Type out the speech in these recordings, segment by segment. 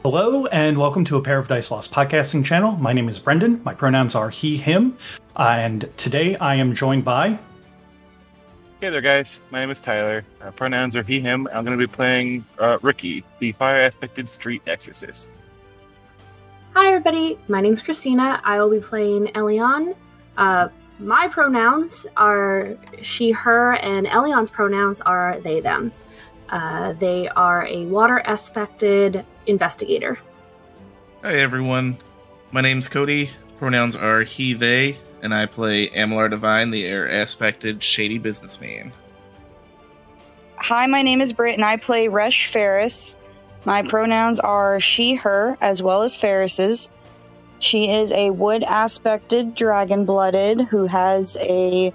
Hello, and welcome to A Pair of Dice Lost podcasting channel. My name is Brendan. My pronouns are he, him, and today I am joined by... Hey there, guys. My name is Tyler. Pronouns are he, him. I'm going to be playing Riki, the fire-aspected street exorcist. Hi, everybody. My name's Christina. I will be playing Elion. My pronouns are she, her, and Elion's pronouns are they, them. They are a water-aspected investigator. Hi, everyone. My name's Cody. Pronouns are he, they, and I play Amalar Divine, the air-aspected shady businessman. Hi, my name is Britt, and I play Resh Fairus. My pronouns are she, her, as well as Fairus's. She is a wood-aspected dragon-blooded who has a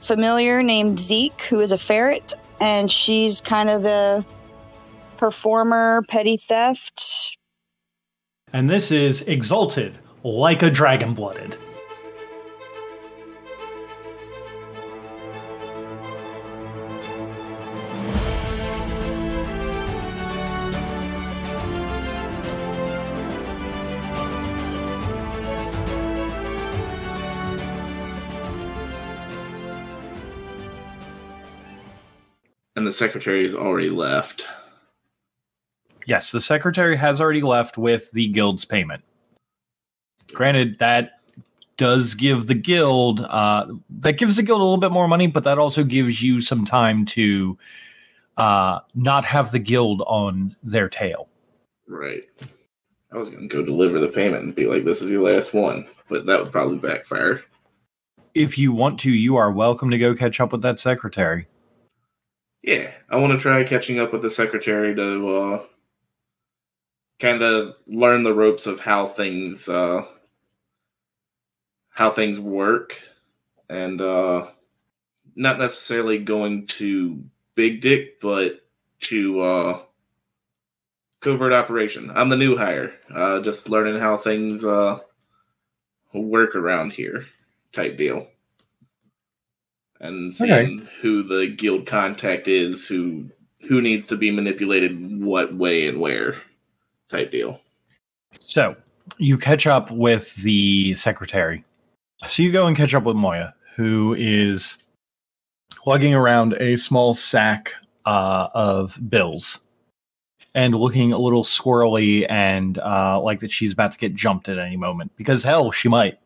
familiar named Zeke, who is a ferret, and she's kind of a performer, petty theft. And this is Exalted, like a dragon-blooded. And the secretary's already left. Yes, the secretary has already left with the guild's payment. Granted, that does give the guild a little bit more money, but that also gives you some time to not have the guild on their tail. Right. I was going to go deliver the payment and be like, this is your last one, but that would probably backfire. If you want to, you are welcome to go catch up with that secretary. Yeah, I want to try catching up with the secretary to kind of learn the ropes of how things work, and not necessarily going to Big Dick, but to covert operation. I'm the new hire, just learning how things work around here, type deal. And seeing who the guild contact is, who needs to be manipulated what way and where, type deal. So, you catch up with the secretary. So you go and catch up with Moya, who is lugging around a small sack of bills and looking a little squirrely and like that she's about to get jumped at any moment. Because, hell, she might.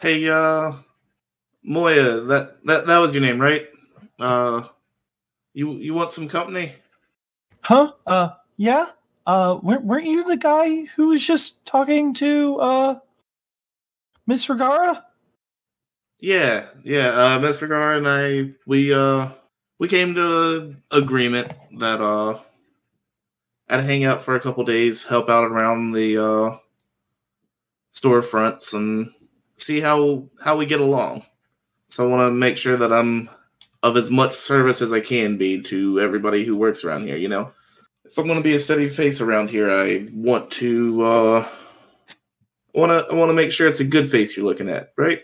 Hey, Moya, that was your name, right? You want some company? Huh? Yeah? Weren't you the guy who was just talking to, Miss Vergara? Yeah, Miss Vergara and I, we came to an agreement that, I'd hang out for a couple days, help out around the, storefronts and see how we get along. So I want to make sure that I'm of as much service as I can be to everybody who works around here, you know? If I'm going to be a steady face around here, I want to, want to make sure it's a good face you're looking at, right?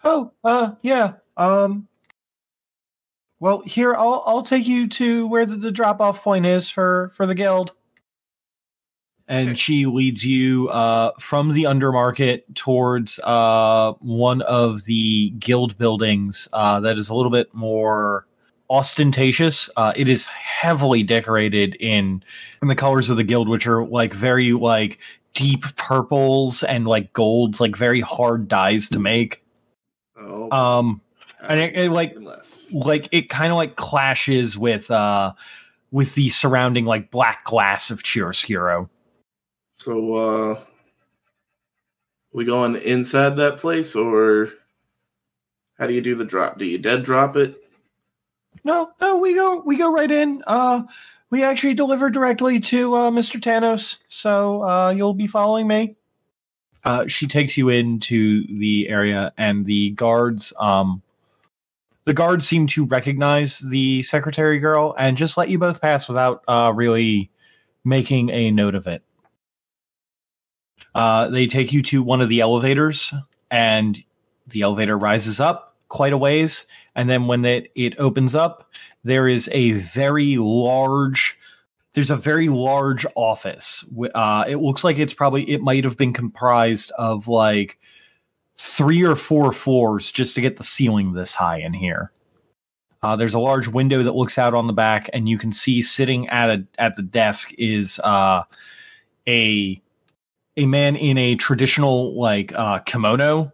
Yeah. Well, here, I'll take you to where the drop-off point is for the guild. And she leads you from the undermarket towards one of the guild buildings that is a little bit more ostentatious. It is heavily decorated in the colors of the guild, which are like very like deep purples and like golds, like very hard dyes to make. And it like it kind of like clashes with the surrounding like black glass of chiaroscuro. So, we going inside that place, or how do you do the drop? Do you dead drop it? No, we go right in. We actually deliver directly to Mr. Tanos, so you'll be following me. She takes you into the area, and the guards seem to recognize the secretary girl and just let you both pass without really making a note of it. They take you to one of the elevators, and the elevator rises up quite a ways, and then when it opens up, there is a very large there's a very large office. It looks like it might have been comprised of like 3 or 4 floors just to get the ceiling this high in here. There's a large window that looks out on the back, and you can see sitting at the desk is a man in a traditional like kimono.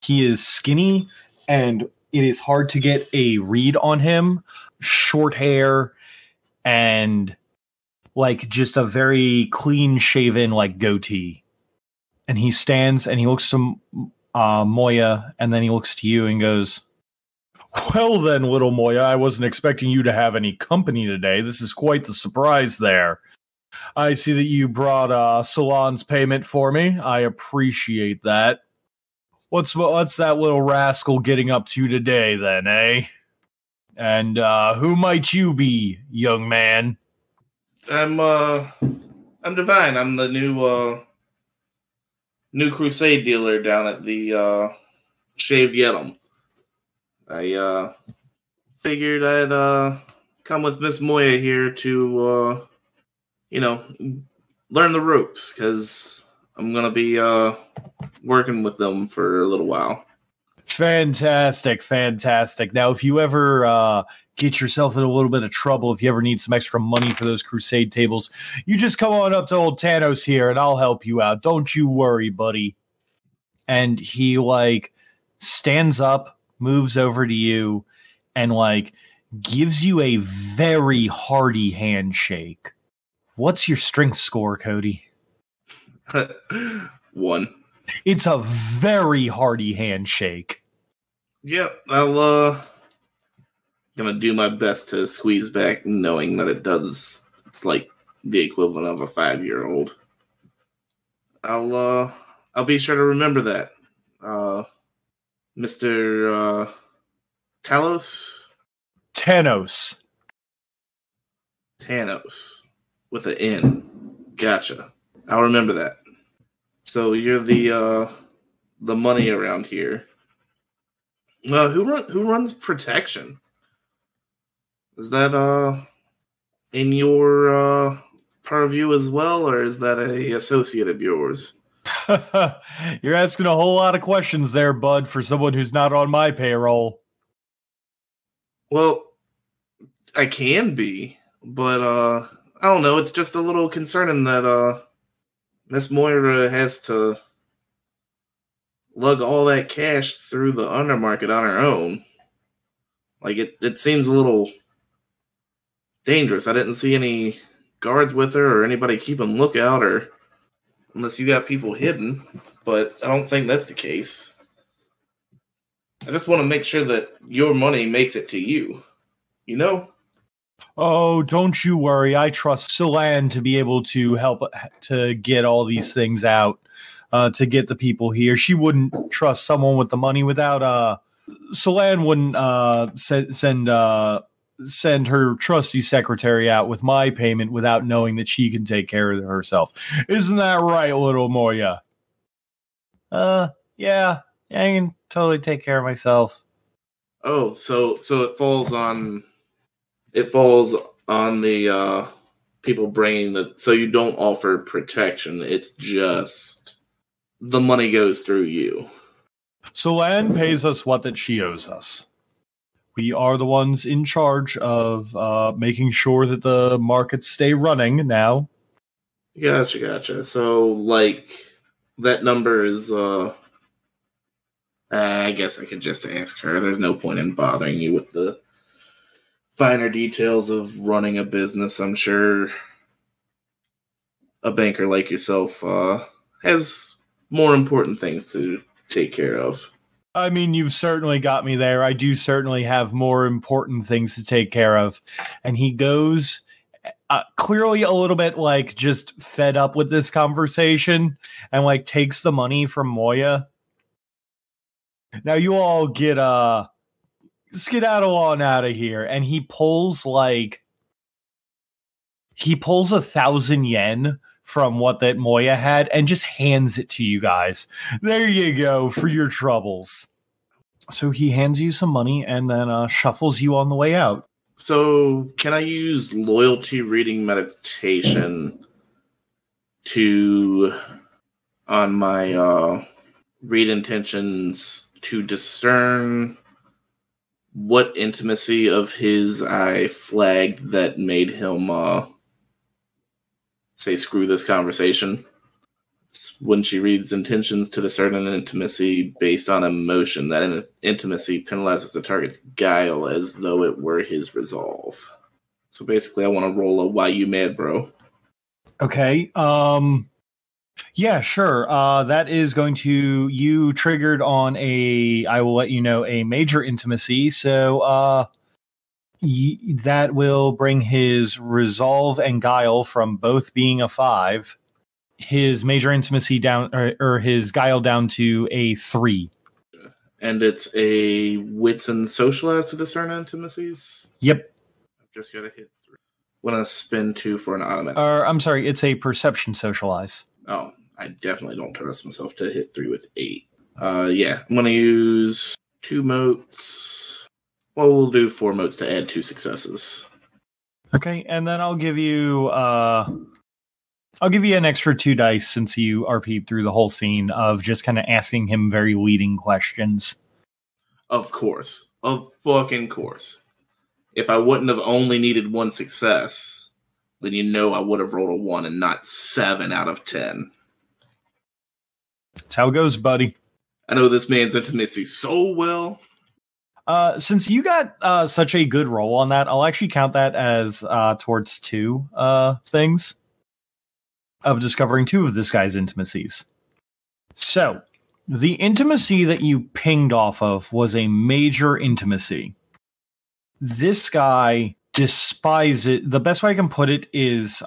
He is skinny, and it is hard to get a read on him. Short hair and like just a very clean shaven like goatee. And he stands and he looks to Moya, and then he looks to you and goes, "Well then, little Moya, I wasn't expecting you to have any company today. This is quite the surprise there. I see that you brought Salon's payment for me. I appreciate that. What's that little rascal getting up to today then, eh? And who might you be, young man?" I'm Devin. I'm the new crusade dealer down at the Shaved Yedem. I figured I'd come with Miss Moya here to learn the ropes, because I'm gonna be working with them for a little while. Fantastic. Now, if you ever get yourself in a little bit of trouble, if you ever need some extra money for those crusade tables, you just come on up to old Tanos here and I'll help you out. Don't you worry, buddy. And he like stands up, moves over to you, and like gives you a very hearty handshake. What's your strength score, Cody? 1. It's a very hearty handshake. Yep, I'll gonna do my best to squeeze back, knowing that it's like the equivalent of a 5-year-old. I'll be sure to remember that. Mr. Talos? Tanos. Tanos. With an N. Gotcha. I'll remember that. So you're the money around here. Who runs protection? Is that in your purview as well, or is that a associate of yours? You're asking a whole lot of questions there, bud, for someone who's not on my payroll. Well, I can be, but I don't know. It's just a little concerning that Miss Moira has to lug all that cash through the undermarket on her own. Like, it seems a little dangerous. I didn't see any guards with her or anybody keeping lookout, or unless you got people hidden, but I don't think that's the case. I just want to make sure that your money makes it to you. You know? Oh, don't you worry. I trust Solan to be able to help to get all these things out, to get the people here. She wouldn't trust someone with the money without Solan wouldn't send her trusty secretary out with my payment without knowing that she can take care of herself. Isn't that right, little Moya? Yeah, I can totally take care of myself. Oh, so it falls on the people bringing the. So you don't offer protection. It's just the money goes through you. Solan pays us what that she owes us. We are the ones in charge of making sure that the markets stay running now. Gotcha. So, like, that number is, I guess I could just ask her. There's no point in bothering you with the finer details of running a business. I'm sure a banker like yourself has more important things to take care of. I mean, you've certainly got me there. I do certainly have more important things to take care of. And he goes clearly a little bit like just fed up with this conversation and like takes the money from Moya. Now you all get skedaddle on out of here. And he pulls 1,000 yen from what that Moya had and just hands it to you guys. There you go for your troubles. So he hands you some money and then shuffles you on the way out. So, can I use loyalty reading meditation on my read intentions to discern what intimacy of his I flagged that made him say screw this conversation? When she reads intentions to discern an intimacy based on emotion, that intimacy penalizes the target's guile as though it were his resolve. So basically, I want to roll a why you mad, bro. Okay. Yeah, sure. That is going to, you triggered on I will let you know, a major intimacy. So that will bring his resolve and guile from both being a 5, his major intimacy down, or his guile down to a 3. And it's a wits and socialize to discern intimacies? Yep. I've just got to hit 3. I'm going to spin 2 for an automatic. I'm sorry, it's a perception socialize. Oh, I definitely don't trust myself to hit 3 with 8. Yeah, I'm going to use 2 motes. Well, we'll do 4 motes to add 2 successes. Okay, and then I'll give you an extra 2 dice since you RP'd through the whole scene of just kind of asking him very leading questions. Of course. Of fucking course. If I wouldn't have only needed 1 success, then I would have rolled a 1 and not 7 out of 10. That's how it goes, buddy. I know this man's intimacy so well. Since you got such a good roll on that, I'll actually count that as towards 2 things of discovering 2 of this guy's intimacies. So, the intimacy that you pinged off of was a major intimacy. This guy despises... The best way I can put it is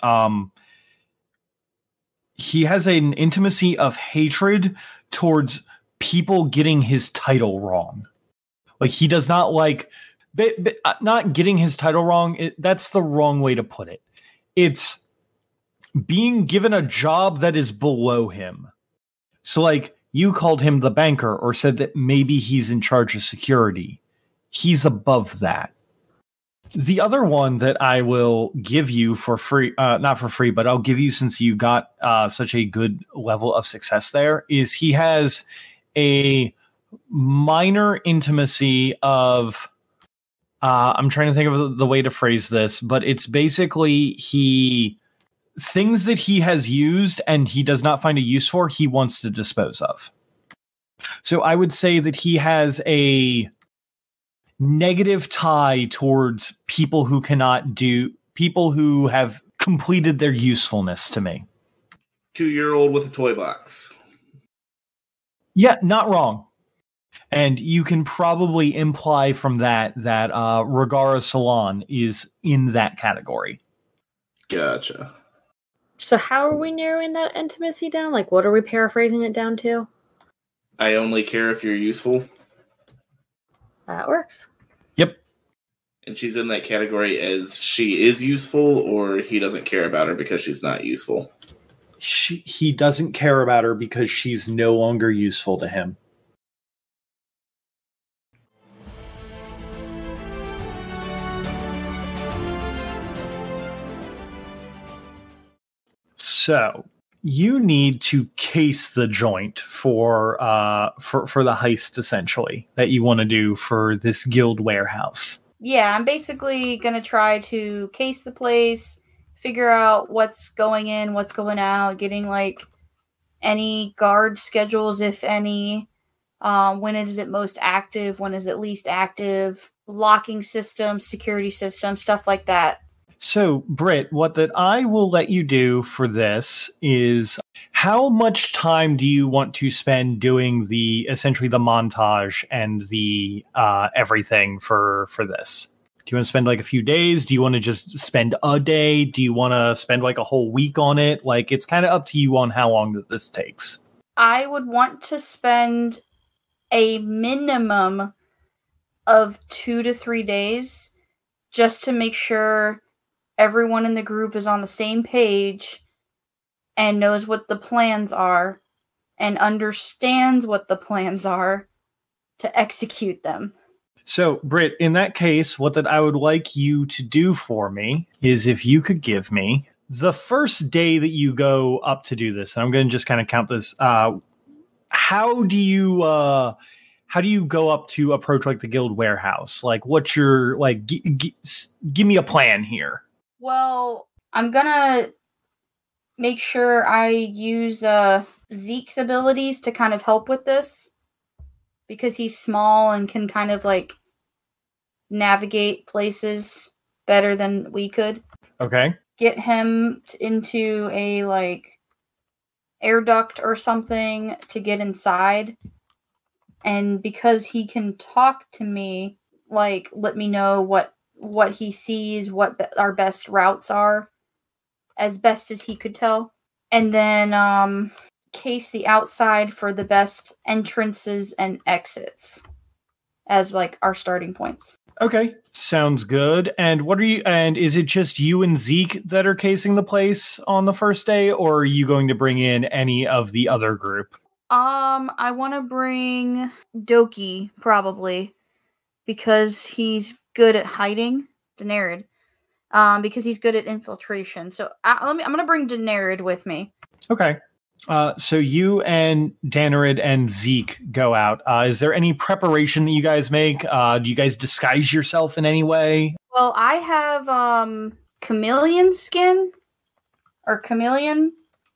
he has an intimacy of hatred towards people getting his title wrong. Like, he does not like... not getting his title wrong, that's the wrong way to put it. It's being given a job that is below him. So, like, you called him the banker or said that maybe he's in charge of security. He's above that. The other one that I will give you for free, not for free, but I'll give you since you got such a good level of success there, is he has a minor intimacy of, I'm trying to think of the way to phrase this, but it's basically things that he has used and he does not find a use for, he wants to dispose of. So I would say that he has a negative tie towards people who have completed their usefulness to me. 2-year-old with a toy box. Yeah, not wrong. And you can probably imply from that Ragara Salon is in that category. Gotcha. So how are we narrowing that intimacy down? Like, what are we paraphrasing it down to? I only care if you're useful. That works. Yep. And she's in that category as she is useful, or he doesn't care about her because she's not useful? He doesn't care about her because she's no longer useful to him. So you need to case the joint for the heist, essentially, that you want to do for this guild warehouse. Yeah, I'm basically going to try to case the place, figure out what's going in, what's going out, getting like any guard schedules, if any, when is it most active, when is it least active, locking systems, security systems, stuff like that. So, Britt, what that I will let you do for this is, how much time do you want to spend doing essentially the montage and the everything for this? Do you want to spend like a few days? Do you want to just spend a day? Do you want to spend like a whole week on it? Like, it's kind of up to you on how long that this takes. I would want to spend a minimum of 2 to 3 days just to make sure everyone in the group is on the same page and knows what the plans are and understands what the plans are to execute them. So, Britt, in that case, what that I would like you to do for me is if you could give me the first day that you go up to do this, and I'm going to just kind of count this. How do you go up to approach like the guild warehouse? Like, what's your like? Give me a plan here. Well, I'm gonna make sure I use Zeke's abilities to kind of help with this. Because he's small and can kind of like navigate places better than we could. Okay. Get him into a like air duct or something to get inside. And because he can talk to me, like let me know what he sees, what our best routes are, as best as he could tell. And then case the outside for the best entrances and exits as like our starting points. Okay, sounds good. And is it just you and Zeke that are casing the place on the first day, or are you going to bring in any of the other group? I want to bring Doki probably because he's good at hiding. Daenerys. Because he's good at infiltration. So I'm going to bring Daenerys with me. Okay. So you and Daenerys and Zeke go out. Is there any preparation that you guys make? Do you guys disguise yourself in any way? Well, I have chameleon skin or chameleon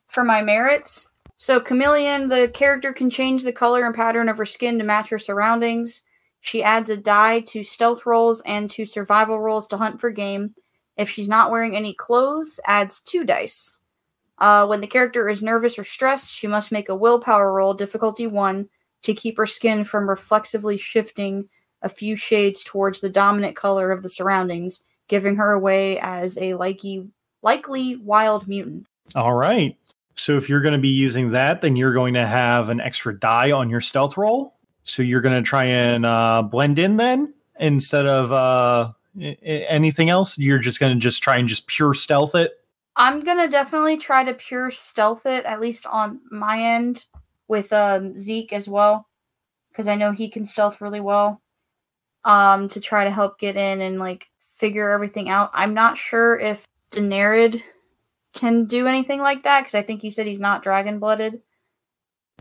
for my merits. So chameleon, the character can change the color and pattern of her skin to match her surroundings. She adds a die to stealth rolls and to survival rolls to hunt for game. If she's not wearing any clothes, adds 2 dice. When the character is nervous or stressed, she must make a willpower roll, difficulty 1, to keep her skin from reflexively shifting a few shades towards the dominant color of the surroundings, giving her away as a likely wild mutant. All right. So if you're going to be using that, then you're going to have an extra die on your stealth roll. So you're going to try and blend in then instead of anything else? You're just going to try and pure stealth it? I'm going to definitely try to pure stealth it, at least on my end, with Zeke as well, because I know he can stealth really well, to try to help get in and like figure everything out. I'm not sure if Daenerys can do anything like that, because I think you said he's not dragon-blooded.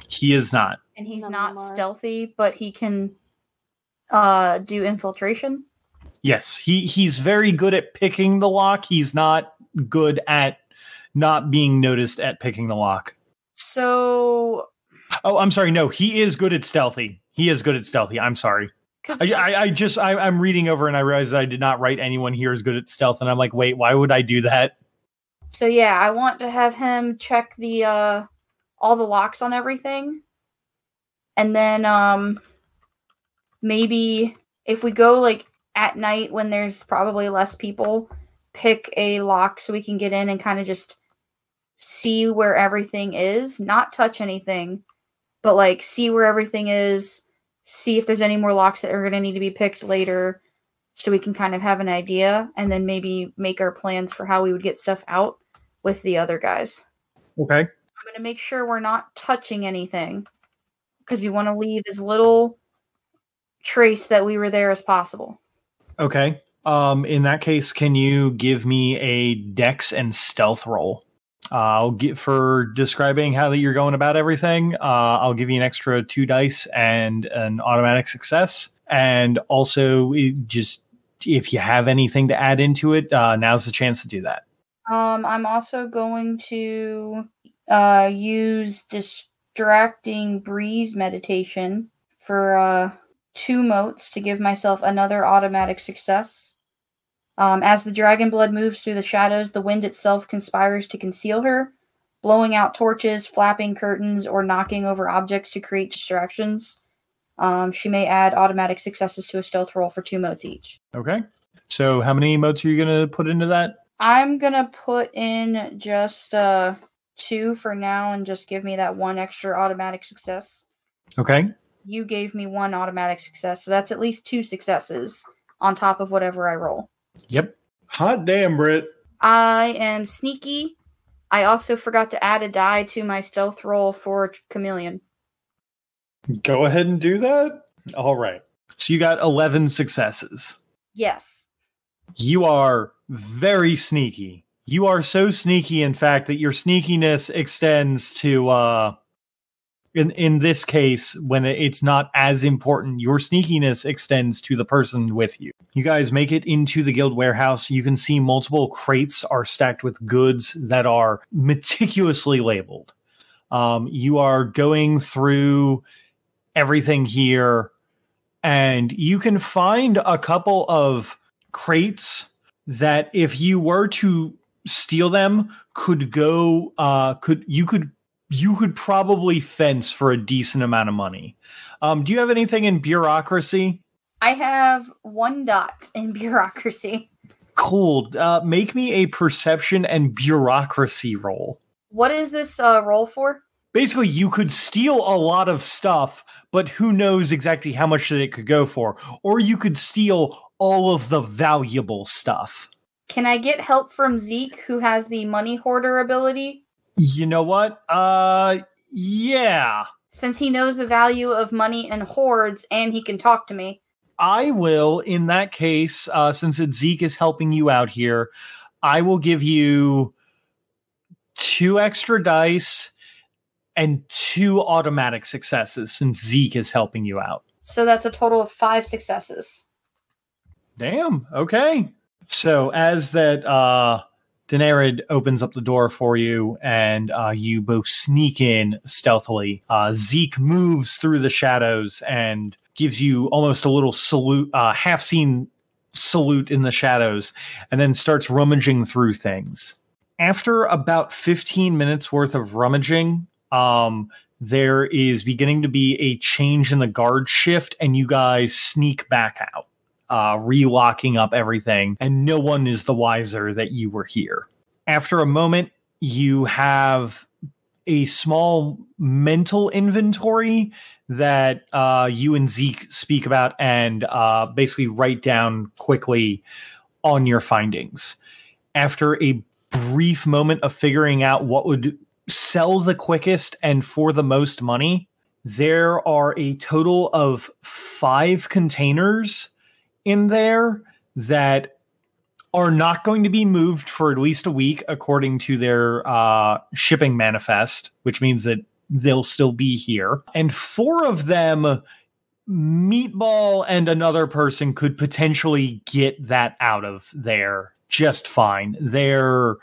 He is not. And he's not stealthy, but he can do infiltration. Yes, he's very good at picking the lock. He's not good at not being noticed at picking the lock. So... Oh, I'm sorry. No, he is good at stealthy. I'm sorry. I'm reading over and I realized that I did not write anyone here is good at stealth. And I'm like, wait, why would I do that? So yeah, I want to have him check the all the locks on everything. And then maybe if we go like at night when there's probably less people, pick a lock so we can get in and kind of just see where everything is. Not touch anything, but like see where everything is, see if there's any more locks that are going to need to be picked later so we can kind of have an idea and then maybe make our plans for how we would get stuff out with the other guys. Okay. I'm going to make sure we're not touching anything because we want to leave as little trace that we were there as possible. Okay. In that case, can you give me a dex and stealth roll? I'll get for describing how that you're going about everything. I'll give you an extra 2 dice and an automatic success. And also, just if you have anything to add into it, now's the chance to do that. I'm also going to use distracting breeze meditation for 2 motes to give myself another automatic success. As the dragon blood moves through the shadows, the wind itself conspires to conceal her, blowing out torches, flapping curtains, or knocking over objects to create distractions. She may add automatic successes to a stealth roll for 2 motes each. Okay. So how many motes are you going to put into that? I'm going to put in just 2 for now and just give me that 1 extra automatic success. Okay. You gave me 1 automatic success, so that's at least 2 successes on top of whatever I roll. Yep. Hot damn, Britt. I am sneaky. I also forgot to add a die to my stealth roll for chameleon. Go ahead and do that. All right. So you got 11 successes. Yes. You are very sneaky. You are so sneaky, in fact, that your sneakiness extends to, in this case, when it's not as important, your sneakiness extends to the person with you. You guys make it into the guild warehouse. You can see multiple crates are stacked with goods that are meticulously labeled. You are going through everything here, and you can find a couple of crates that if you were to steal them you could probably fence for a decent amount of money. Do you have anything in bureaucracy? I have 1 dot in bureaucracy. Cool. Make me a perception and bureaucracy roll. What is this roll for? Basically, you could steal a lot of stuff, but who knows exactly how much that it could go for. Or you could steal all of the valuable stuff. Can I get help from Zeke, who has the money hoarder ability? You know what? Yeah. Since he knows the value of money and hoards, and he can talk to me. I will, in that case, since Zeke is helping you out here, I will give you 2 extra dice and 2 automatic successes since Zeke is helping you out. So that's a total of 5 successes. Damn. Okay. So as that Daenerys opens up the door for you and you both sneak in stealthily, Zeke moves through the shadows and gives you almost a little salute, half-seen salute in the shadows, and then starts rummaging through things. After about 15 minutes worth of rummaging, there is beginning to be a change in the guard shift, and you guys sneak back out, relocking up everything, and no one is the wiser that you were here. After a moment, you have a small mental inventory that you and Zeke speak about and basically write down quickly on your findings. After a brief moment of figuring out what would sell the quickest and for the most money, there are a total of 5 containers in there that are not going to be moved for at least a week, according to their shipping manifest, which means that they'll still be here. And 4 of them, Meatball and another person could potentially get that out of there just fine. They're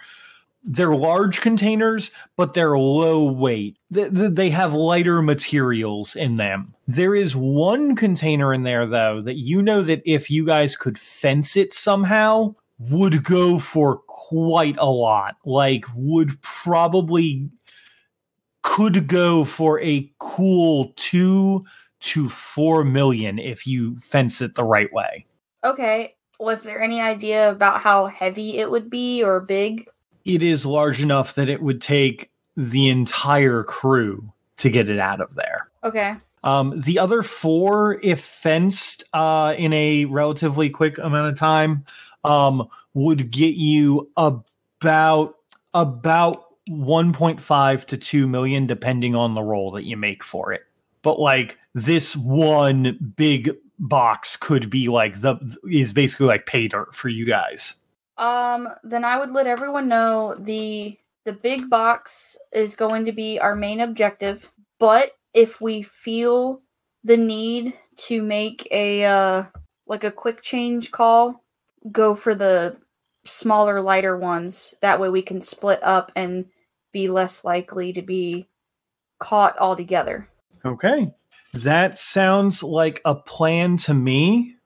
large containers, but they're low weight. They have lighter materials in them. There is 1 container in there, though, that you know that if you guys could fence it somehow, would go for quite a lot. Like, could go for a cool 2 to 4 million if you fence it the right way. Okay. Was there any idea about how heavy it would be or big? It is large enough that it would take the entire crew to get it out of there. Okay. The other 4, if fenced in a relatively quick amount of time, would get you about 1.5 to 2 million, depending on the roll that you make for it. But like this one big box could be is basically like pay dirt for you guys. Then I would let everyone know the big box is going to be our main objective, but if we feel the need to make a quick change call, go for the smaller, lighter ones. That way we can split up and be less likely to be caught altogether. Okay. That sounds like a plan to me.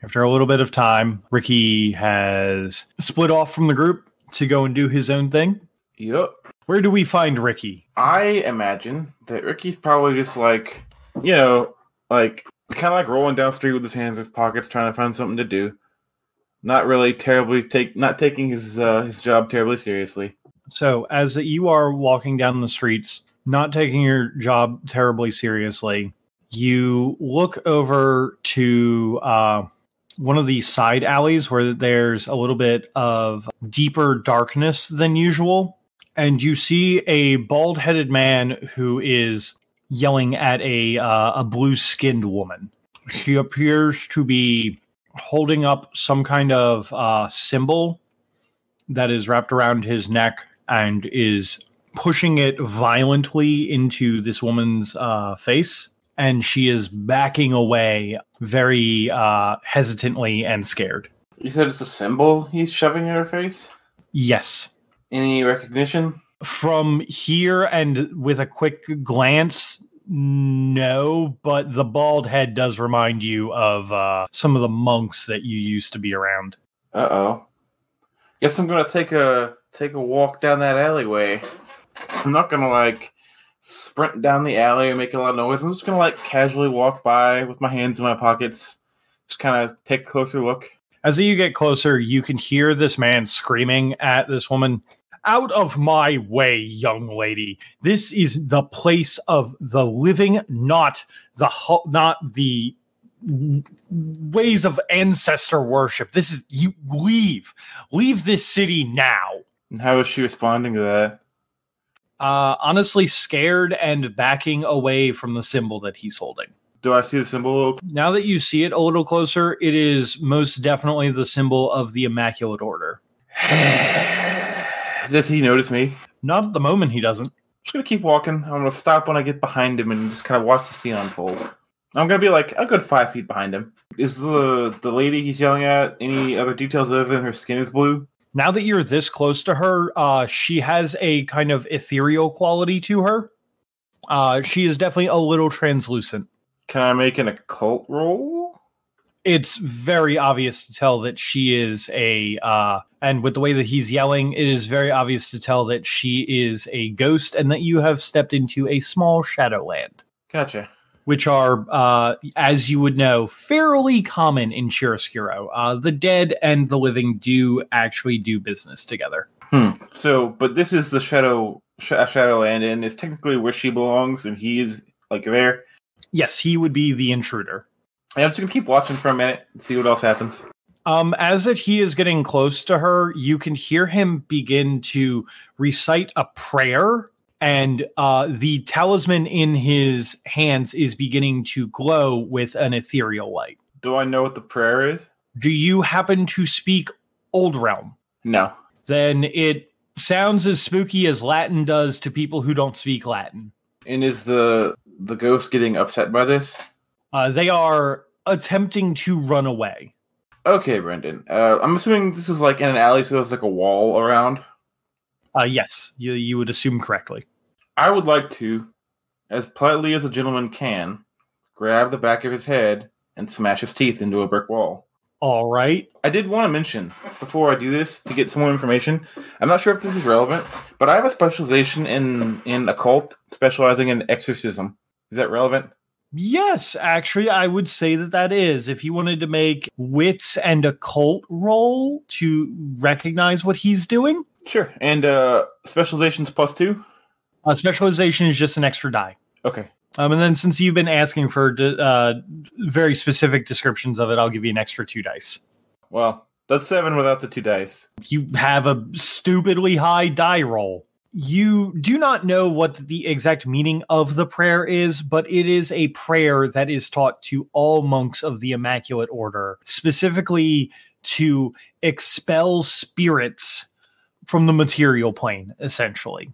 After a little bit of time, Riki has split off from the group to go and do his own thing. Yep. Where do we find Riki? I imagine that Ricky's probably just kind of like rolling down the street with his hands in his pockets, trying to find something to do. Not really not taking his job terribly seriously. So as you are walking down the streets, not taking your job terribly seriously, you look over to one of these side alleys where there's a little bit of deeper darkness than usual. And you see a bald-headed man who is yelling at a blue-skinned woman. He appears to be holding up some kind of symbol that is wrapped around his neck and is pushing it violently into this woman's face. And she is backing away very hesitantly and scared. You said it's a symbol he's shoving in her face? Yes. Any recognition? From here and with a quick glance, no, but the bald head does remind you of some of the monks that you used to be around. Uh-oh. Guess I'm gonna take a walk down that alleyway. I'm not gonna sprint down the alley and make a lot of noise. I'm just gonna casually walk by with my hands in my pockets. Just kind of take a closer look. As you get closer, you can hear this man screaming at this woman. Out of my way, young lady. This is the place of the living, not the ways of ancestor worship. This is you leave this city now. And how is she responding to that? Honestly, scared and backing away from the symbol that he's holding. Do I see the symbol? Now that you see it a little closer, it is most definitely the symbol of the Immaculate Order. Does he notice me? Not at the moment, he doesn't. I'm just going to keep walking. I'm going to stop when I get behind him and just kind of watch the scene unfold. I'm going to be a good 5 feet behind him. Is the lady he's yelling at any other details other than her skin is blue? Now that you're this close to her, she has a kind of ethereal quality to her. She is definitely a little translucent. Can I make an occult roll? It's very obvious to tell that she is and with the way that he's yelling, it is very obvious to tell that she is a ghost and that you have stepped into a small shadowland. Gotcha. Which are, as you would know, fairly common in Chiaroscuro. The dead and the living do actually do business together. So, but this is the Shadowland, and it's technically where she belongs, and he is, there? Yes, he would be the intruder. I'm just going to keep watching for a minute and see what else happens. As if he is getting close to her, you can hear him begin to recite a prayer, and the talisman in his hands is beginning to glow with an ethereal light. Do I know what the prayer is? Do you happen to speak Old Realm? No. Then it sounds as spooky as Latin does to people who don't speak Latin. And is the ghost getting upset by this? They are attempting to run away. Okay, Brendan. I'm assuming this is in an alley, so there's a wall around? Yes, you would assume correctly. I would like to, as politely as a gentleman can, grab the back of his head and smash his teeth into a brick wall. All right. I did want to mention, before I do this, to get some more information, I'm not sure if this is relevant, but I have a specialization in occult, specializing in exorcism. Is that relevant? Yes, actually, I would say that is. If you wanted to make wits and occult roll to recognize what he's doing. Sure. And specialization's +2? Specialization is just an extra die. Okay. And then since you've been asking for very specific descriptions of it, I'll give you an extra 2 dice. Well, that's 7 without the 2 dice. You have a stupidly high die roll. You do not know what the exact meaning of the prayer is, but it is a prayer that is taught to all monks of the Immaculate Order, specifically to expel spirits from the material plane, essentially.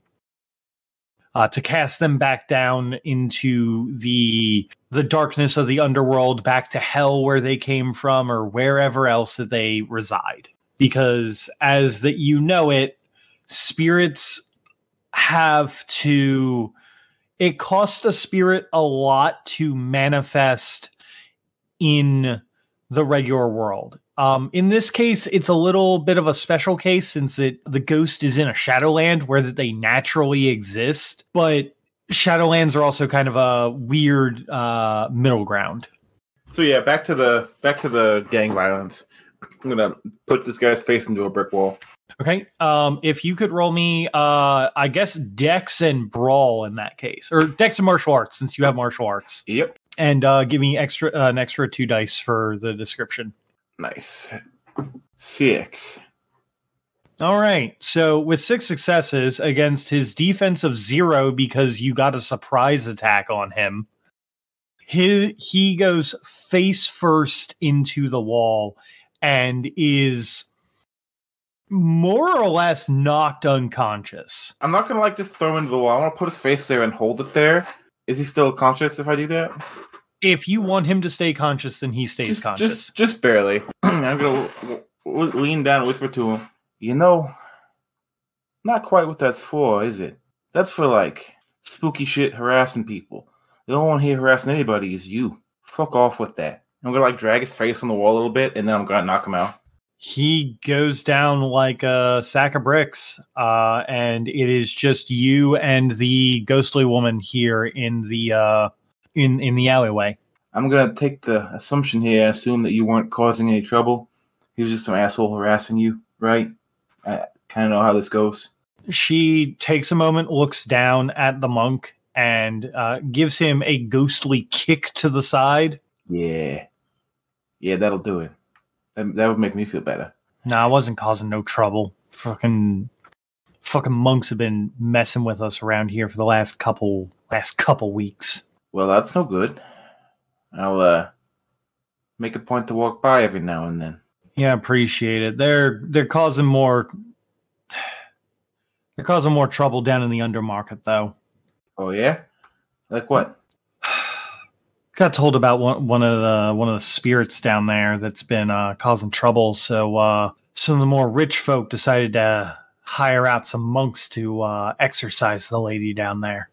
To cast them back down into the darkness of the underworld, back to hell where they came from, or wherever else that they reside. Because as that you know it, spirits have to... It costs a spirit a lot to manifest in the regular world. In this case, it's a little bit of a special case since the ghost is in a Shadowland where that they naturally exist, but Shadowlands are also kind of a weird middle ground. So yeah, back to the gang violence. I'm gonna put this guy's face into a brick wall. Okay. If you could roll me, I guess Dex and Brawl in that case, or Dex and Martial Arts since you have martial arts. Yep. And give me an extra 2 dice for the description. Nice. 6. All right. So with 6 successes against his defense of 0 because you got a surprise attack on him, he goes face first into the wall and is more or less knocked unconscious. I'm not going to just throw him into the wall. I want to put his face there and hold it there. Is he still conscious if I do that? If you want him to stay conscious, then he stays conscious. Just barely. I'm going to lean down and whisper to him, not quite what that's for, is it? That's for, spooky shit harassing people. The only one here harassing anybody is you. Fuck off with that. I'm going to, drag his face on the wall a little bit, and then I'm going to knock him out. He goes down like a sack of bricks, and it is just you and the ghostly woman here in the in the alleyway. I'm going to take the assumption here, assume that you weren't causing any trouble. He was just some asshole harassing you, right? I kind of know how this goes. She takes a moment, looks down at the monk, and gives him a ghostly kick to the side. Yeah, that'll do it. That would make me feel better. Nah, I wasn't causing no trouble. Fucking monks have been messing with us around here for the last couple weeks. Well, that's no good. I'll make a point to walk by every now and then. Yeah, I appreciate it. They're causing more trouble down in the undermarket, though. Oh yeah? Like what? Got told about one of the spirits down there that's been causing trouble. So some of the more rich folk decided to hire out some monks to exorcise the lady down there.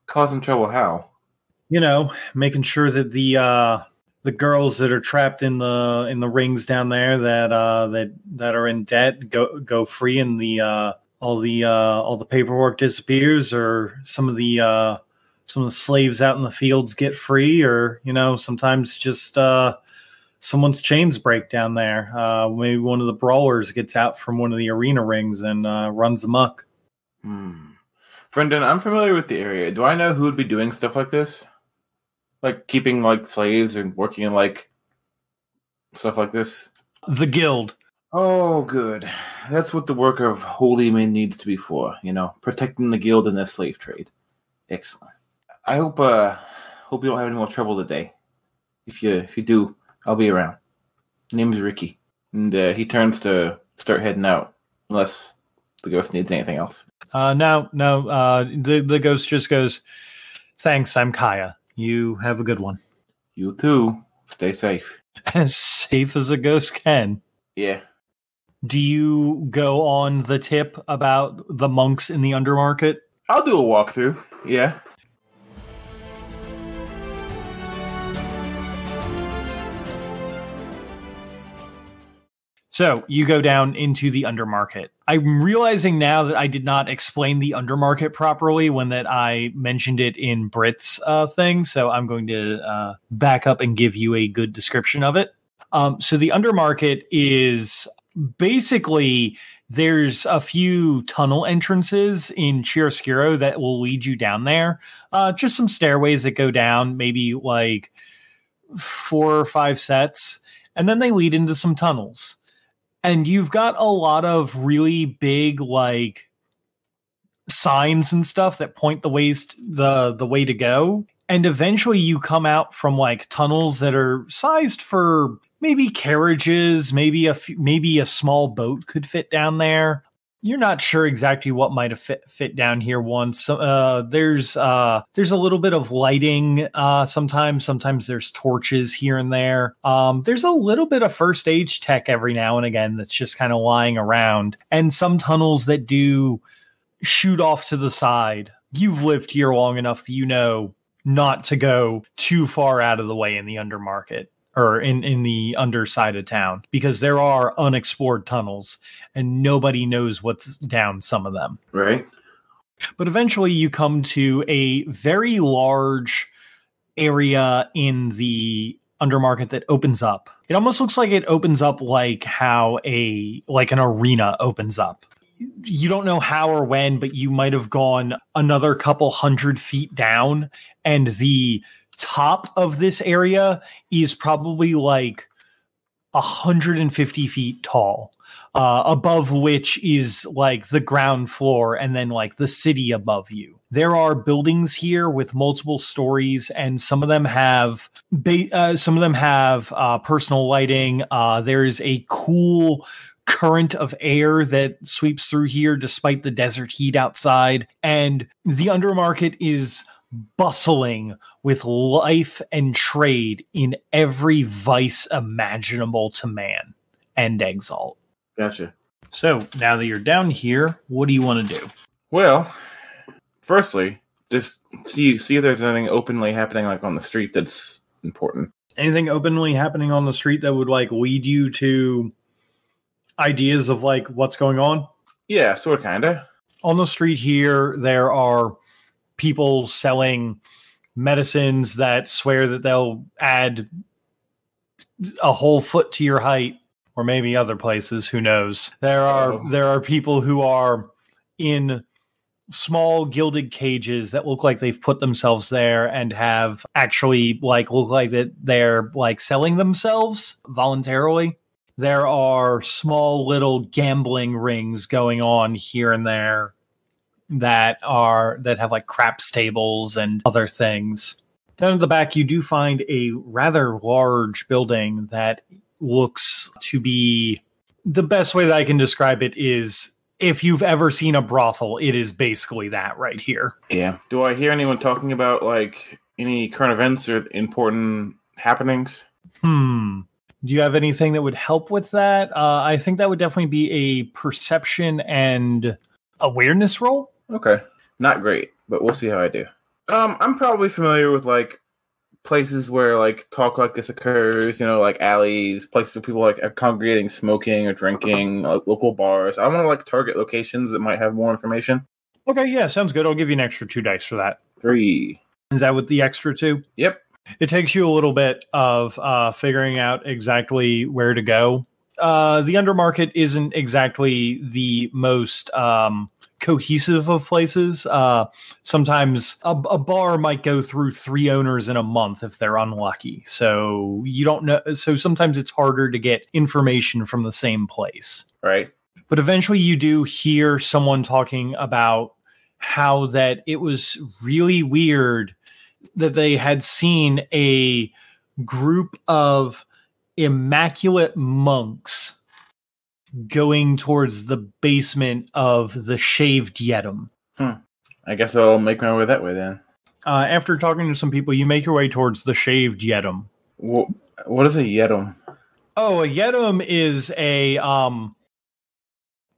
Causing trouble how? Making sure that the girls that are trapped in the rings down there that are in debt go free, and all the paperwork disappears, or some of the slaves out in the fields get free, or sometimes just someone's chains break down there. Maybe one of the brawlers gets out from one of the arena rings and runs amok. Brendan, I'm familiar with the area. Do I know who would be doing stuff like this? Like keeping slaves and working in stuff like this? The guild. Oh, good. That's what the work of holy men needs to be for, protecting the guild and their slave trade. Excellent. I hope you don't have any more trouble today. If you do, I'll be around. My name's Riki, and he turns to start heading out, unless the ghost needs anything else. No. The ghost just goes, "Thanks, I'm Kaya. You have a good one." You too. Stay safe. As safe as a ghost can. Yeah. Do you go on the tip about the monks in the undermarket? I'll do a walkthrough. Yeah. So you go down into the undermarket. I'm realizing now that I did not explain the undermarket properly when that I mentioned it in Brit's thing. So I'm going to back up and give you a good description of it. So the undermarket is basically, there's a few tunnel entrances in Chiaroscuro that will lead you down there. Just some stairways that go down, maybe 4 or 5 sets. And then they lead into some tunnels. And you've got a lot of really big, signs and stuff that point the ways the way to go. And eventually you come out from tunnels that are sized for maybe carriages, maybe a small boat could fit down there. You're not sure exactly what might have fit down here once. There's a little bit of lighting. Sometimes there's torches here and there. There's a little bit of first aid tech every now and again that's just kind of lying around. And some tunnels that do shoot off to the side. You've lived here long enough that not to go too far out of the way in the undermarket. Or in the underside of town, because there are unexplored tunnels and nobody knows what's down some of them. Right. But eventually you come to a very large area in the undermarket that opens up. It almost looks like it opens up like how an arena opens up. You don't know how or when, but you might have gone another couple 100 feet down, and the top of this area is probably 150 feet tall, above which is like the ground floor and then like the city above you. There are buildings here with multiple stories, and some of them have personal lighting. There is a cool current of air that sweeps through here despite the desert heat outside, and the undermarket is bustling with life and trade in every vice imaginable to man and Exalt. Gotcha. So now that you're down here, what do you want to do? Well, firstly, just see if there's anything openly happening like on the street that's important. Anything openly happening on the street that would like lead you to ideas of like what's going on? Yeah, sort of, kind of. On the street here, there are people selling medicines that swear that they'll add a whole foot to your height, or maybe other places, who knows. There are people who are in small gilded cages that look like they've put themselves there and have actually like look like that they're like selling themselves voluntarily. There are small little gambling rings going on here and there that have like craps tables and other things. Down at the back, you do find a rather large building that looks to be, the best way that I can describe it is, if you've ever seen a brothel, it is basically that right here. Yeah. Do I hear anyone talking about like any current events or important happenings? Do you have anything that would help with that? I think that would definitely be a perception and awareness roll. Okay. Not great, but we'll see how I do. I'm probably familiar with like places where like talk like this occurs, you know, like alleys, places where people like are congregating, smoking or drinking, like local bars. I want to like target locations that might have more information. Okay, yeah, sounds good. I'll give you an extra 2 dice for that. 3. Is that with the extra 2? Yep. It takes you a little bit of figuring out exactly where to go. The undermarket isn't exactly the most cohesive of places. Sometimes a bar might go through 3 owners in a month if they're unlucky. So you don't know. So sometimes it's harder to get information from the same place. Right. But eventually you do hear someone talking about how that it was really weird that they had seen a group of immaculate monks going towards the basement of the Shaved Yedom. I guess I'll make my way that way then. After talking to some people, you make your way towards the Shaved Yedom. What is a Yedom? Oh, a Yedom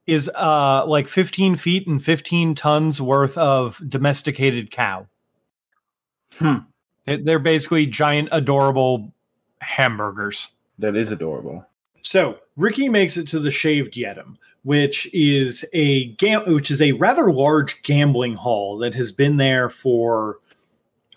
is like 15 feet and 15 tons worth of domesticated cow. They're basically giant, adorable hamburgers. That is adorable. So Riki makes it to the Shaved Yedom, which is a rather large gambling hall that has been there for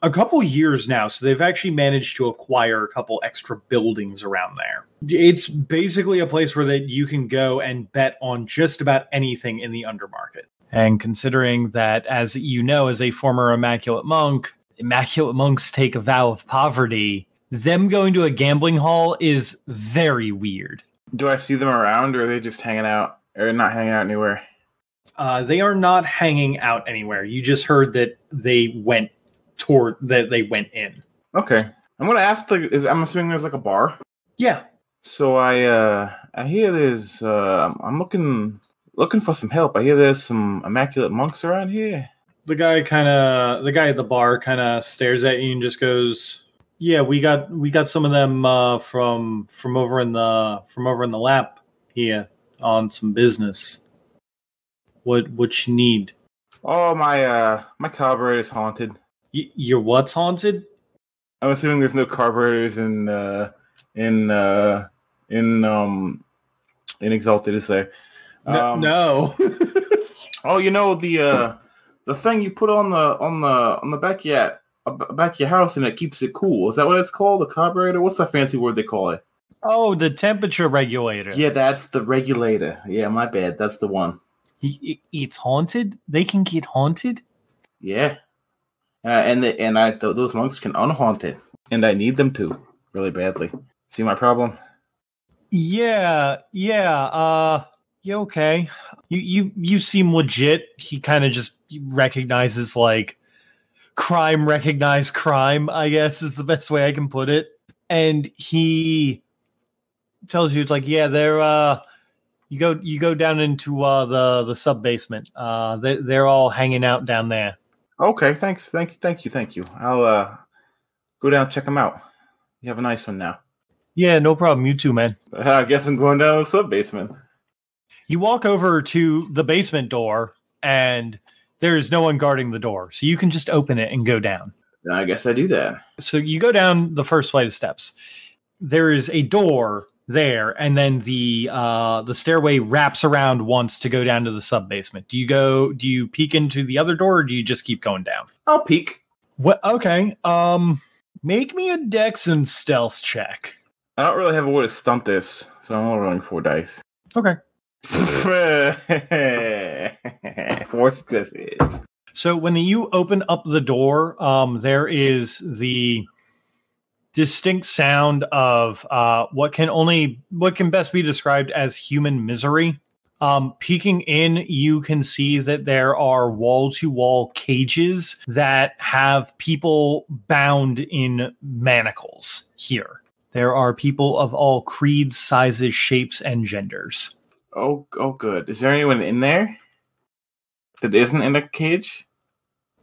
a couple years now. So they've actually managed to acquire a couple extra buildings around there. It's basically a place where that you can go and bet on just about anything in the undermarket. And considering that, as you know, as a former Immaculate Monk, Immaculate Monks take a vow of poverty, them going to a gambling hall is very weird. Do I see them around, or are they just hanging out, or not hanging out anywhere? They are not hanging out anywhere. You just heard that they went in. Okay. I'm going to ask, I'm assuming there's like a bar? Yeah. So I hear there's, I'm looking for some help. I hear there's some Immaculate Monks around here. The guy at the bar kind of stares at you and just goes, "Yeah, we got some of them from over in the lab here on some business. What you need?" Oh, my carburetor's haunted. Your what's haunted? I'm assuming there's no carburetors in Exalted, is there? No. Oh, you know the thing you put on the back of your house and it keeps it cool. Is that what it's called? The carburetor? What's the fancy word they call it? Oh, the temperature regulator. Yeah, that's the regulator. Yeah, my bad. That's the one. It's haunted? They can get haunted? Yeah. Those monks can unhaunt it. And I need them to really badly. See my problem? Yeah. You okay? You seem legit. He kind of just recognizes like recognize crime, I guess is the best way I can put it. And he tells you it's like, yeah, they're you go down into the sub basement. They're all hanging out down there. Okay, thanks. Thank you. I'll go down and check them out. You have a nice one now. Yeah, no problem. You too, man. I guess I'm going down to the sub basement. You walk over to the basement door, and there's no one guarding the door, so you can just open it and go down. I guess I do that. So you go down the first flight of steps. There is a door there, and then the stairway wraps around once to go down to the sub basement. Do you peek into the other door, or do you just keep going down? I'll peek. What? Okay. Make me a Dex and Stealth check. I don't really have a way to stump this, so I'm only rolling 4 dice. Okay. 4 successes. So when you open up the door, there is the distinct sound of what can best be described as human misery. Peeking in, you can see that there are wall-to-wall cages that have people bound in manacles here. There are people of all creeds, sizes, shapes, and genders. Oh, good. Is there anyone in there that isn't in a cage?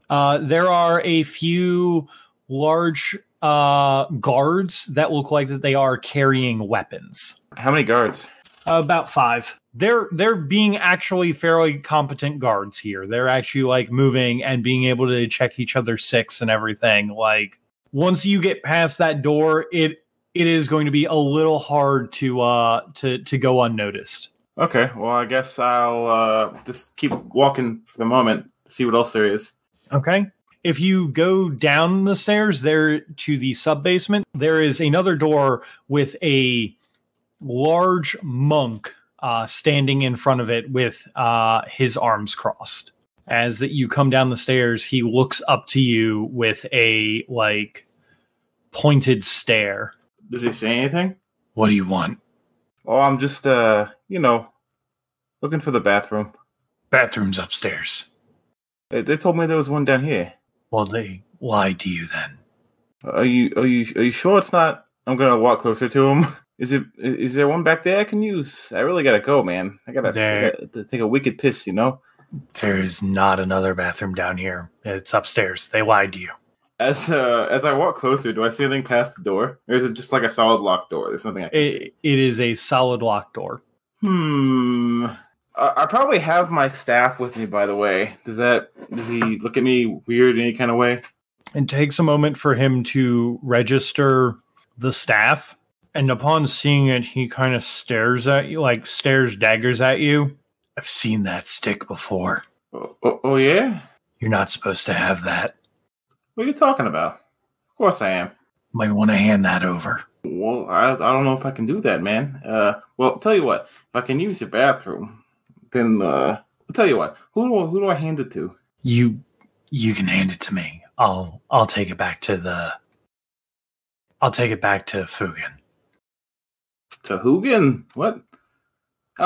There are a few large guards that look like that they are carrying weapons. How many guards? About 5. They're being actually fairly competent guards here. They're actually like moving and being able to check each other's six and everything. Like once you get past that door, it is going to be a little hard to go unnoticed. Okay, well I guess I'll just keep walking for the moment, see what else there is. Okay. If you go down the stairs there to the sub basement, there is another door with a large monk standing in front of it with his arms crossed. As you come down the stairs, he looks up to you with a like pointed stare. Does he say anything? What do you want? Oh, I'm just looking for the bathroom. Bathroom's upstairs. They told me there was one down here. Well, they lied to you then. Are you sure it's not? I'm gonna walk closer to him. Is there one back there I can use? I really gotta go, man. I gotta take a wicked piss, you know? There is not another bathroom down here. It's upstairs. They lied to you. As I walk closer, do I see anything past the door? Or is it just like a solid locked door? There's nothing I can see. It is a solid locked door. I probably have my staff with me, by the way. Does he look at me weird in any kind of way? It takes a moment for him to register the staff. And upon seeing it, he kind of stares at you, like stares daggers at you. I've seen that stick before. Oh yeah? You're not supposed to have that. What are you talking about? Of course I am. Might want to hand that over. Well, I don't know if I can do that, man. Well, tell you what. If I can use your bathroom, then I'll tell you what. Who do I hand it to? You can hand it to me. I'll take it back to Fugan. To Hugin? What?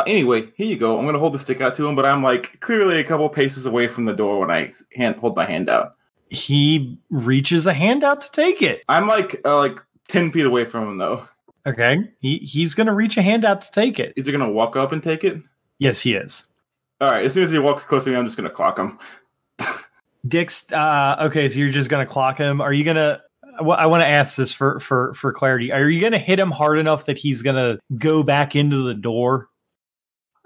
Anyway, here you go. I'm gonna hold the stick out to him, but I'm like clearly a couple paces away from the door when I hold my hand out. He reaches a hand out to take it. I'm like 10 feet away from him, though. Okay. He's going to reach a hand out to take it. Is he going to walk up and take it? Yes, he is. All right. As soon as he walks close to me, I'm just going to clock him. Dix, okay, so you're just going to clock him. Are you going to... I want to ask this for clarity. Are you going to hit him hard enough that he's going to go back into the door?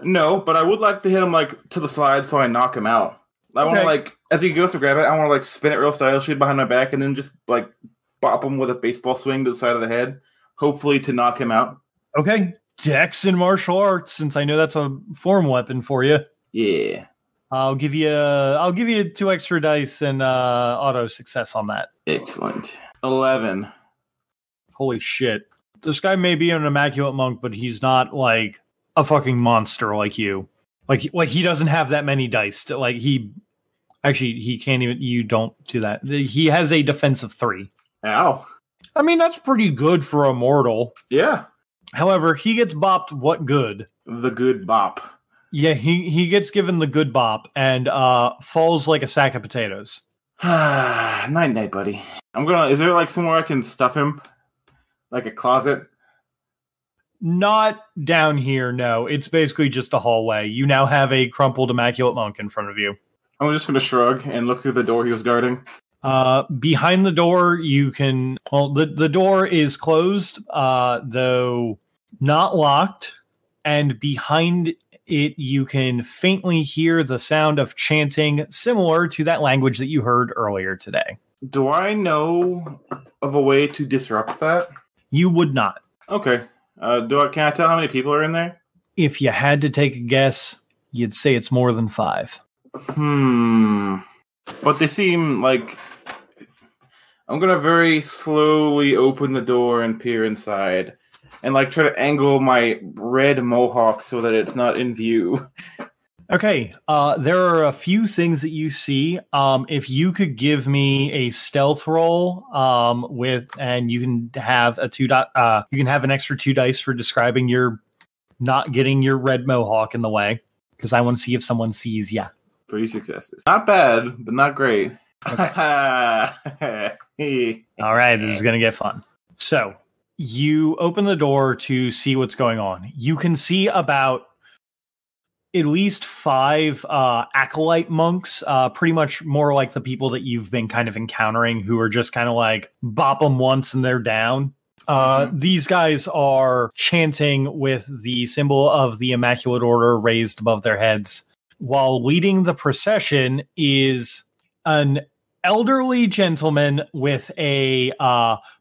No, but I would like to hit him to the side so I knock him out. I want to as he goes to grab it, I want to spin it real stylishly behind my back and then just bop him with a baseball swing to the side of the head, hopefully to knock him out. Okay, Dex in martial arts, since I know that's a form weapon for you. Yeah, I'll give you 2 extra dice and auto success on that. Excellent. 11. Holy shit! This guy may be an immaculate monk, but he's not like a fucking monster like you. Like he doesn't have that many dice. He can't even. You don't do that. He has a defense of 3. Ow. I mean, that's pretty good for a mortal. Yeah. However, he gets bopped what good? The good bop. Yeah, he gets given the good bop and falls like a sack of potatoes. Night, buddy. Is there like somewhere I can stuff him? Like a closet? Not down here, no. It's basically just a hallway. You now have a crumpled Immaculate Monk in front of you. I'm just going to shrug and look through the door he was guarding. Behind the door, you can... Well, the door is closed, though not locked. And behind it, you can faintly hear the sound of chanting similar to that language that you heard earlier today. Do I know of a way to disrupt that? You would not. Okay. Can I tell how many people are in there? If you had to take a guess, you'd say it's more than 5. But they seem like... I'm going to very slowly open the door and peer inside. And like try to angle my red mohawk so that it's not in view. Okay, there are a few things that you see. If you could give me a stealth roll, and you can have you can have an extra 2 dice for describing your not getting your red mohawk in the way, because I want to see if someone sees ya. 3 successes. Not bad, but not great. Okay. All right, this is gonna get fun. So you open the door to see what's going on. You can see about at least 5 acolyte monks, pretty much more like the people that you've been kind of encountering, who are just kind of like bop them once and they're down. These guys are chanting with the symbol of the Immaculate Order raised above their heads. While leading the procession is an elderly gentleman with a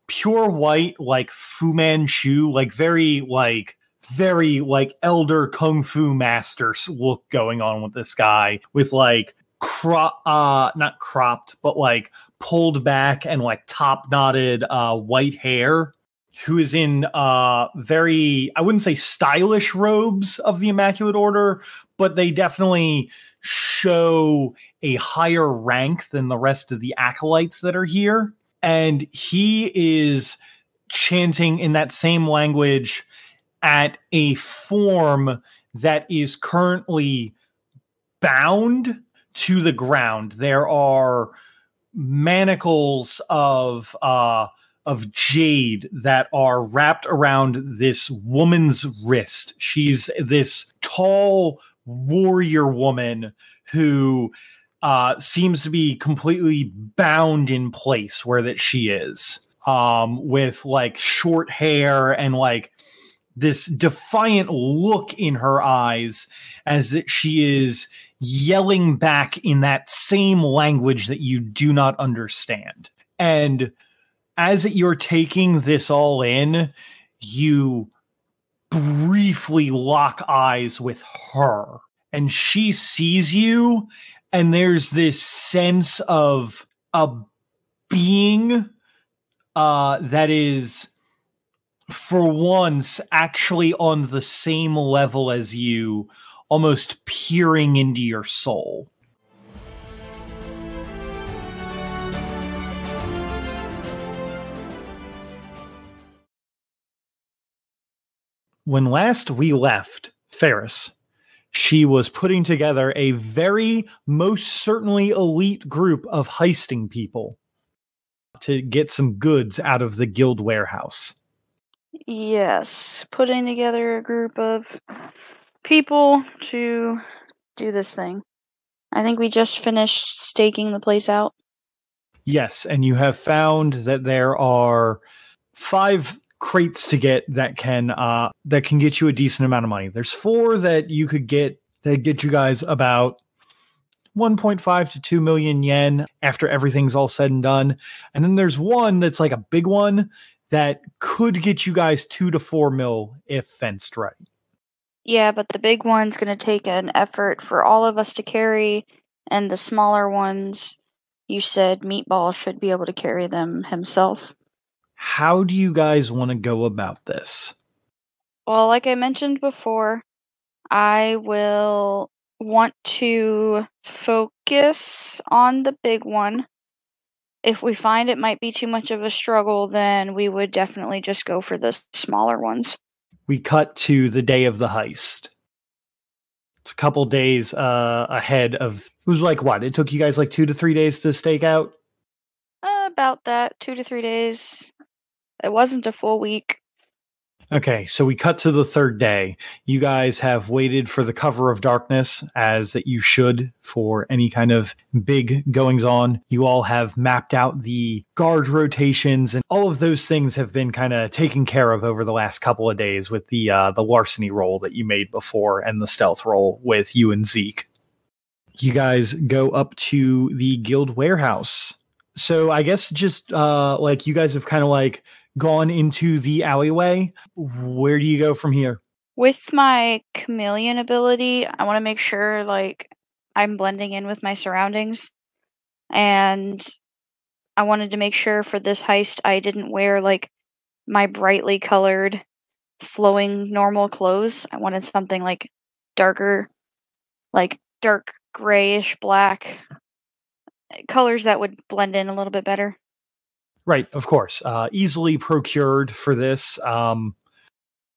pure white, like Fu Manchu, like very elder kung fu master look going on with this guy, with like not cropped, but like pulled back and like top knotted white hair, who is in very, I wouldn't say stylish robes of the Immaculate Order, but they definitely show a higher rank than the rest of the acolytes that are here. And he is chanting in that same language at a form that is currently bound to the ground. There are manacles of jade that are wrapped around this woman's wrist. She's this tall warrior woman who seems to be completely bound in place where that she is, with like short hair and like this defiant look in her eyes, as that she is yelling back in that same language that you do not understand. And as you're taking this all in, you briefly lock eyes with her, and she sees you, and there's this sense of a being that is, for once, actually on the same level as you, almost peering into your soul. When last we left Fairus, she was putting together a very, most certainly elite group of heisting people to get some goods out of the guild warehouse. Yes, putting together a group of people to do this thing. I think we just finished staking the place out. Yes, and you have found that there are 5 crates to get that can get you a decent amount of money. There's 4 that you could get that get you guys about 1.5 to 2 million yen after everything's all said and done. And then there's one that's like a big one that could get you guys 2 to 4 mil if fenced right. Yeah, but the big one's going to take an effort for all of us to carry, and the smaller ones, you said Meatball should be able to carry them himself. How do you guys want to go about this? Well, like I mentioned before, I will want to focus on the big one. If we find it might be too much of a struggle, then we would definitely just go for the smaller ones. we cut to the day of the heist. It's a couple days ahead of... It was like, what? It took you guys like 2 to 3 days to stake out? About that, 2 to 3 days. It wasn't a full week. Okay, so we cut to the third day. You guys have waited for the cover of darkness, as that you should for any kind of big goings on. You all have mapped out the guard rotations, and all of those things have been kind of taken care of over the last couple of days with the larceny roll that you made before and the stealth roll with you and Zeke. You guys go up to the guild warehouse. So I guess just like you guys have kind of like gone into the alleyway. Where do you go from here? With my chameleon ability, I want to make sure like I'm blending in with my surroundings. And I wanted to make sure for this heist I didn't wear like my brightly colored flowing normal clothes. I wanted something like darker, like dark grayish black colors that would blend in a little bit better. Right, of course. Easily procured for this.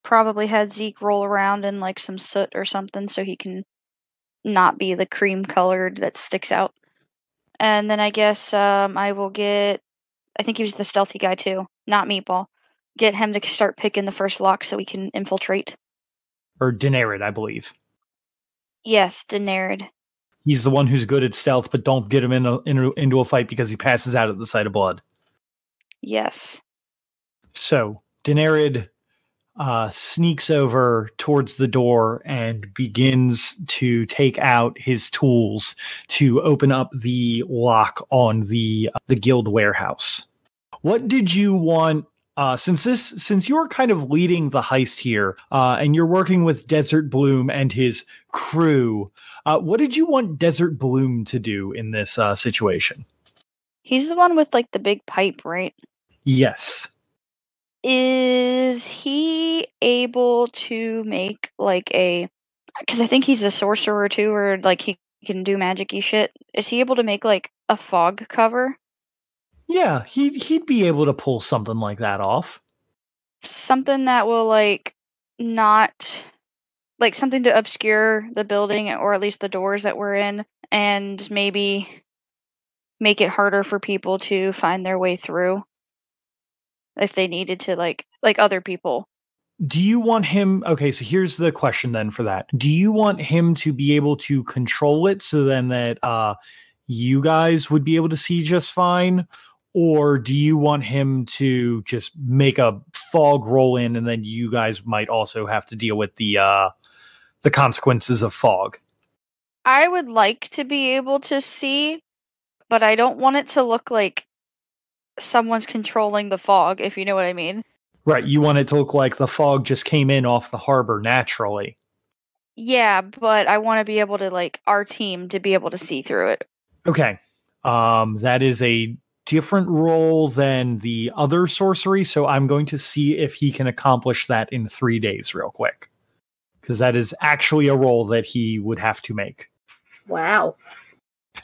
Probably had Zeke roll around in like some soot or something so he can not be the cream colored that sticks out. And then I guess I will get... I think he was the stealthy guy too, not Meatball. Get him to start picking the first lock so we can infiltrate. Or Daenerys, I believe. Yes, Daenerys. He's the one who's good at stealth, but don't get him into a fight because he passes out at the sight of blood. Yes. So, Daenerys sneaks over towards the door and begins to take out his tools to open up the lock on the guild warehouse. What did you want? Since you're kind of leading the heist here, and you're working with Desert Bloom and his crew, what did you want Desert Bloom to do in this situation? He's the one with like the big pipe, right? Yes. Is he able to make like a... Because I think he's a sorcerer too, or like he can do magic-y shit. Is he able to make like a fog cover? Yeah, he'd be able to pull something like that off. Something that will like not... Like something to obscure the building, or at least the doors that we're in, and maybe make it harder for people to find their way through. If they needed to, like other people. Do you want him... Okay, so here's the question then for that. Do you want him to be able to control it so then that you guys would be able to see just fine? Or do you want him to just make a fog roll in and then you guys might also have to deal with the consequences of fog? I would like to be able to see, but I don't want it to look like someone's controlling the fog, if you know what I mean. Right, you want it to look like the fog just came in off the harbor naturally. Yeah, but I want to be able to, like, our team to be able to see through it. Okay. That is a different role than the other sorcery, so I'm going to see if he can accomplish that in 3 days real quick. Because that is actually a role that he would have to make. Wow.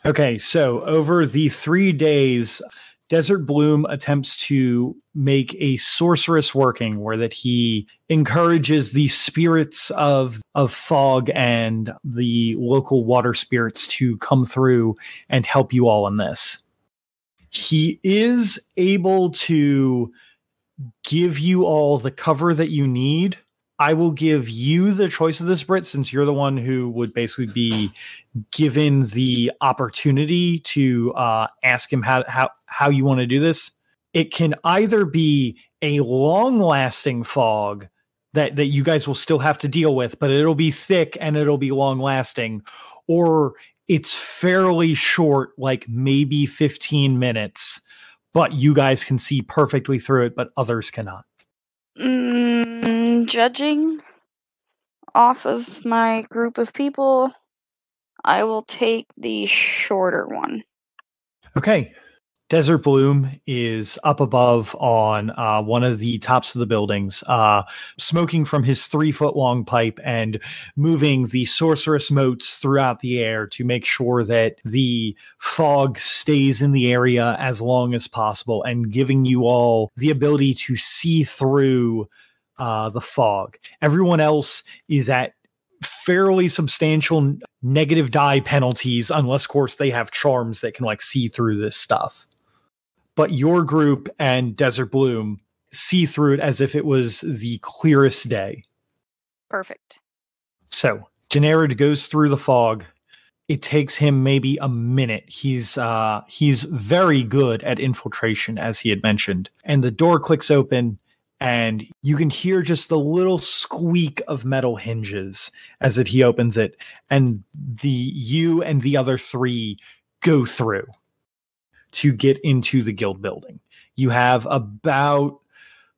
Okay, so over the 3 days... Desert Bloom attempts to make a sorceress working where that he encourages the spirits of fog and the local water spirits to come through and help you all in this. He is able to give you all the cover that you need. I will give you the choice of this, Britt, since you're the one who would basically be given the opportunity to ask him how you want to do this. It can either be a long-lasting fog that you guys will still have to deal with, but it'll be thick and it'll be long-lasting, or it's fairly short, like maybe 15 minutes, but you guys can see perfectly through it, but others cannot. Judging off of my group of people, I will take the shorter one. Okay. Desert Bloom is up above on one of the tops of the buildings, smoking from his 3-foot-long pipe and moving the sorceress motes throughout the air to make sure that the fog stays in the area as long as possible and giving you all the ability to see through the fog. Everyone else is at fairly substantial negative die penalties, unless, of course, they have charms that can like see through this stuff. But your group and Desert Bloom see through it as if it was the clearest day. Perfect. So Daenerys goes through the fog. It takes him maybe a minute. He's very good at infiltration, as he had mentioned. And the door clicks open, and you can hear just the little squeak of metal hinges as he opens it. And you and the other three go through to get into the guild building. You have about,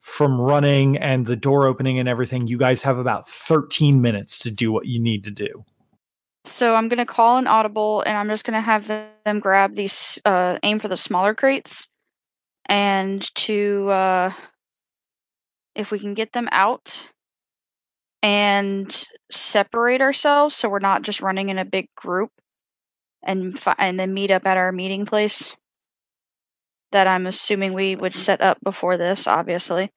from running and the door opening and everything, you guys have about 13 minutes to do what you need to do. So I'm going to call an audible, and I'm just going to have them grab these, aim for the smaller crates, and to, if we can get them out and separate ourselves so we're not just running in a big group, and then meet up at our meeting place that I'm assuming we would set up before this, obviously,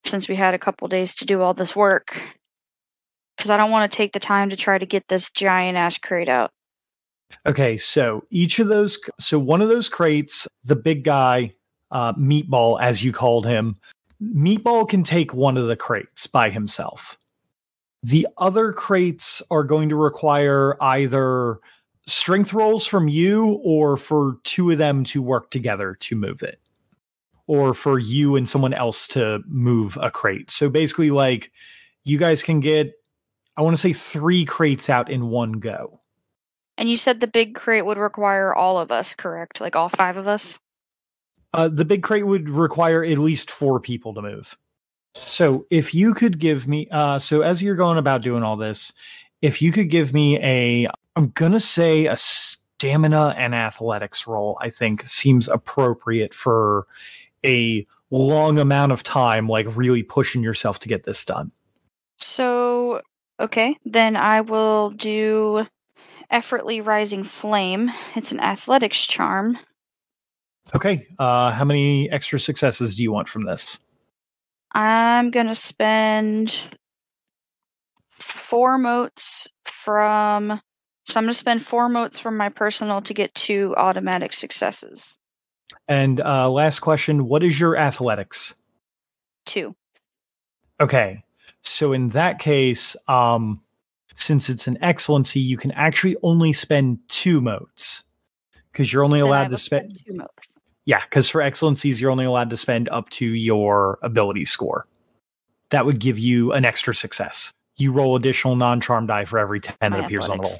since we had a couple days to do all this work. Because I don't want to take the time to try to get this giant-ass crate out. Okay, so one of those crates, the big guy, Meatball, as you called him, Meatball can take one of the crates by himself. The other crates are going to require either strength rolls from you or for two of them to work together to move it. Or for you and someone else to move a crate. So basically, like, you guys can get, I want to say 3 crates out in one go. And you said the big crate would require all of us, correct? Like all 5 of us? The big crate would require at least 4 people to move. So if you could give me, so as you're going about doing all this, if you could give me I'm going to say a stamina and athletics roll, I think seems appropriate for a long amount of time, like really pushing yourself to get this done. So, okay, then I will do Effortly Rising Flame. It's an athletics charm. Okay, how many extra successes do you want from this? I'm going to spend 4 motes from... So I'm going to spend 4 motes from my personal to get 2 automatic successes. And last question, what is your athletics? 2. Okay, so in that case, since it's an excellency, you can actually only spend 2 motes. Because you're only allowed to spend 2 motes. Yeah, because for excellencies, you're only allowed to spend up to your ability score. That would give you an extra success. You roll additional non-charm die for every 10 that appears on the roll.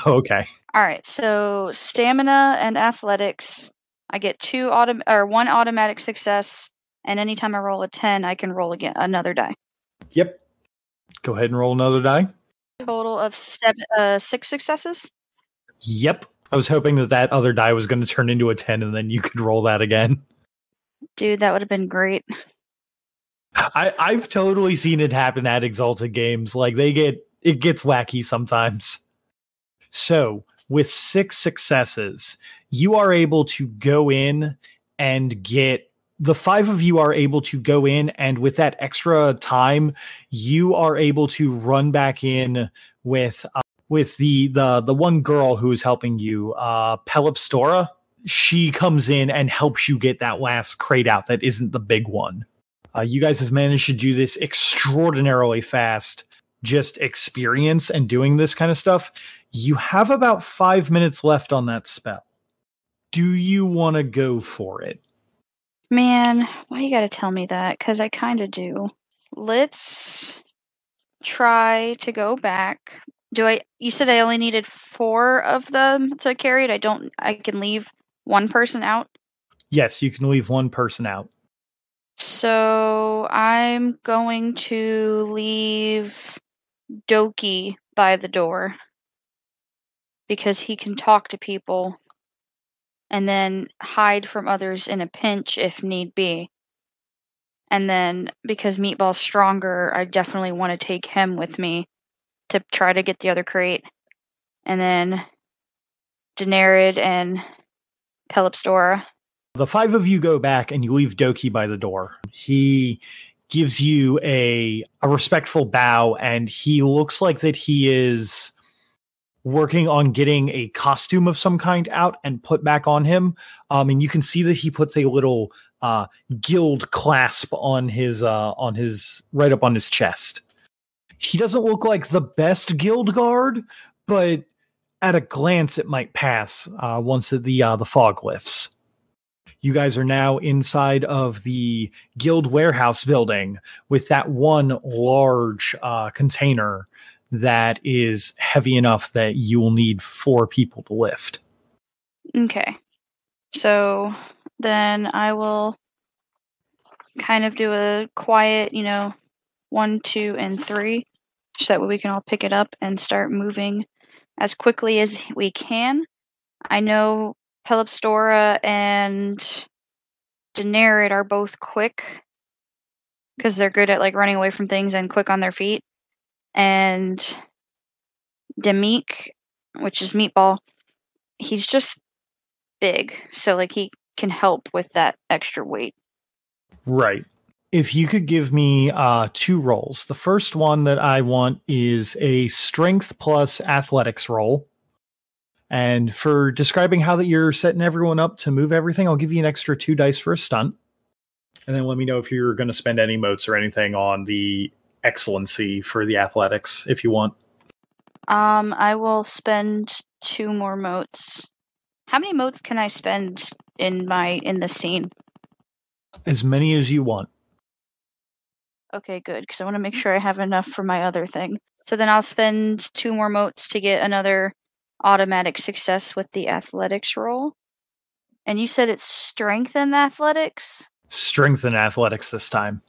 Okay. All right, so stamina and athletics, I get 1 automatic success, and anytime I roll a 10, I can roll again another die. Yep. Go ahead and roll another die. Total of 6 successes? Yep. I was hoping that other die was going to turn into a 10 and then you could roll that again. Dude, that would have been great. I've totally seen it happen at Exalted games. Like it gets wacky sometimes. So with 6 successes, you are able to go in and get, the 5 of you are able to go in, and with that extra time, you are able to run back in with the one girl who is helping you, Pelipstora. She comes in and helps you get that last crate out that isn't the big one. You guys have managed to do this extraordinarily fast. Just experience and doing this kind of stuff. You have about 5 minutes left on that spell. Do you want to go for it? Man, why you gotta tell me that? Because I kind of do. Let's try to go back. You said I only needed 4 of them to carry it. I can leave one person out? Yes, you can leave one person out. So I'm going to leave Doki by the door because he can talk to people and then hide from others in a pinch if need be. And then because Meatball's stronger, I definitely want to take him with me to try to get the other crate. And then Daenerys and Pelipstora. The 5 of you go back and you leave Doki by the door. He gives you a respectful bow, and he looks like that he is working on getting a costume of some kind out and put back on him. And you can see that he puts a little guild clasp on his right up on his chest. He doesn't look like the best guild guard, but at a glance it might pass once the fog lifts. You guys are now inside of the guild warehouse building with that one large container that is heavy enough that you will need 4 people to lift. Okay. So then I will kind of do a quiet, 1, 2, and 3, so that way we can all pick it up and start moving as quickly as we can. I know Pelipstora and Daenerys are both quick because they're good at running away from things and quick on their feet. And Demeek, which is Meatball, he's just big, so he can help with that extra weight. Right. If you could give me 2 rolls. The first one that I want is a strength plus athletics roll. And for describing how that you're setting everyone up to move everything, I'll give you an extra 2 dice for a stunt. And then let me know if you're going to spend any motes or anything on the excellency for the athletics, if you want. I will spend 2 more motes. How many motes can I spend in the scene? As many as you want. Okay, good, because I want to make sure I have enough for my other thing. So then I'll spend 2 more motes to get another automatic success with the athletics roll. And you said it's strength and athletics? Strength and athletics this time.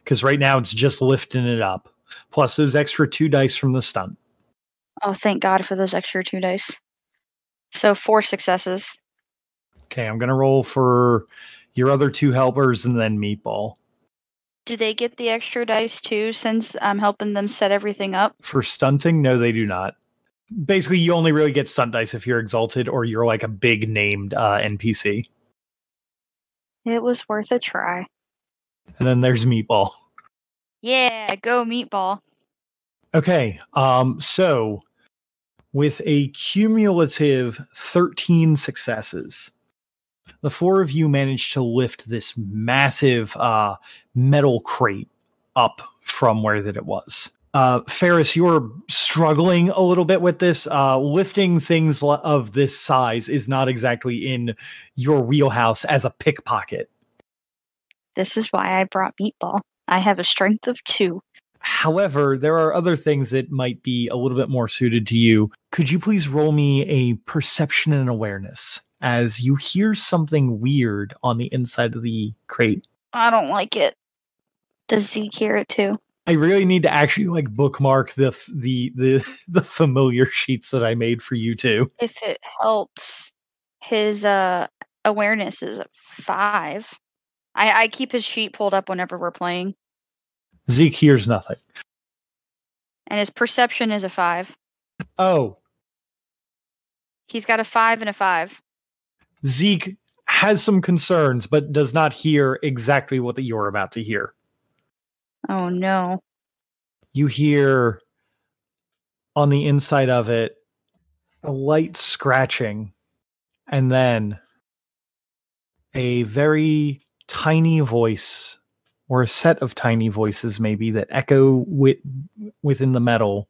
Because right now it's just lifting it up. Plus those extra 2 dice from the stunt. Oh, thank God for those extra 2 dice. So 4 successes. Okay, I'm going to roll for your other 2 helpers and then Meatball. Do they get the extra dice too, since I'm helping them set everything up? For stunting, no, they do not. Basically, you only really get stunt dice if you're Exalted or you're a big named NPC. It was worth a try. And then there's Meatball. Yeah, go Meatball. Okay, so with a cumulative 13 successes, the 4 of you managed to lift this massive metal crate up from where that it was. Fairus, you're struggling a little bit with this. Lifting things of this size is not exactly in your wheelhouse as a pickpocket. This is why I brought Meatball. I have a strength of 2. However, there are other things that might be a little bit more suited to you. Could you please roll me a perception and awareness as you hear something weird on the inside of the crate? I don't like it. Does Zeke hear it too? I really need to actually bookmark the familiar sheets that I made for you too. If it helps, his awareness is 5. I keep his sheet pulled up whenever we're playing. Zeke hears nothing. And his perception is a 5. Oh. He's got a 5 and a 5. Zeke has some concerns, but does not hear exactly what you're about to hear. Oh, no. You hear on the inside of it a light scratching, and then a very tiny voice, or a set of tiny voices maybe, that echo within the metal.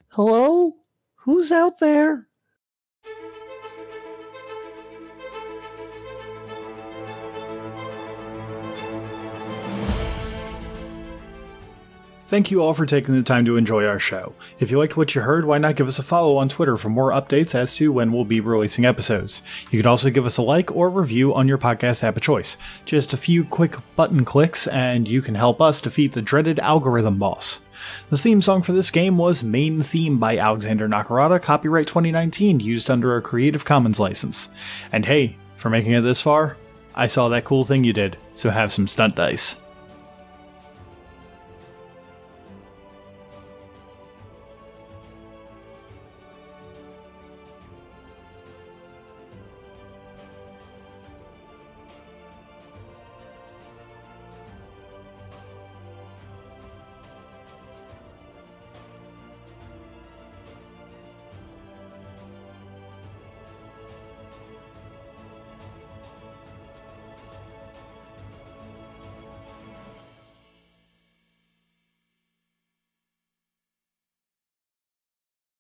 Hello? Who's out there? Thank you all for taking the time to enjoy our show. If you liked what you heard, why not give us a follow on Twitter for more updates as to when we'll be releasing episodes. You can also give us a like or review on your podcast app of choice. Just a few quick button clicks and you can help us defeat the dreaded algorithm boss. The theme song for this game was Main Theme by Alexander Nakarada, copyright 2019, used under a Creative Commons license. And hey, for making it this far, I saw that cool thing you did, so have some stunt dice.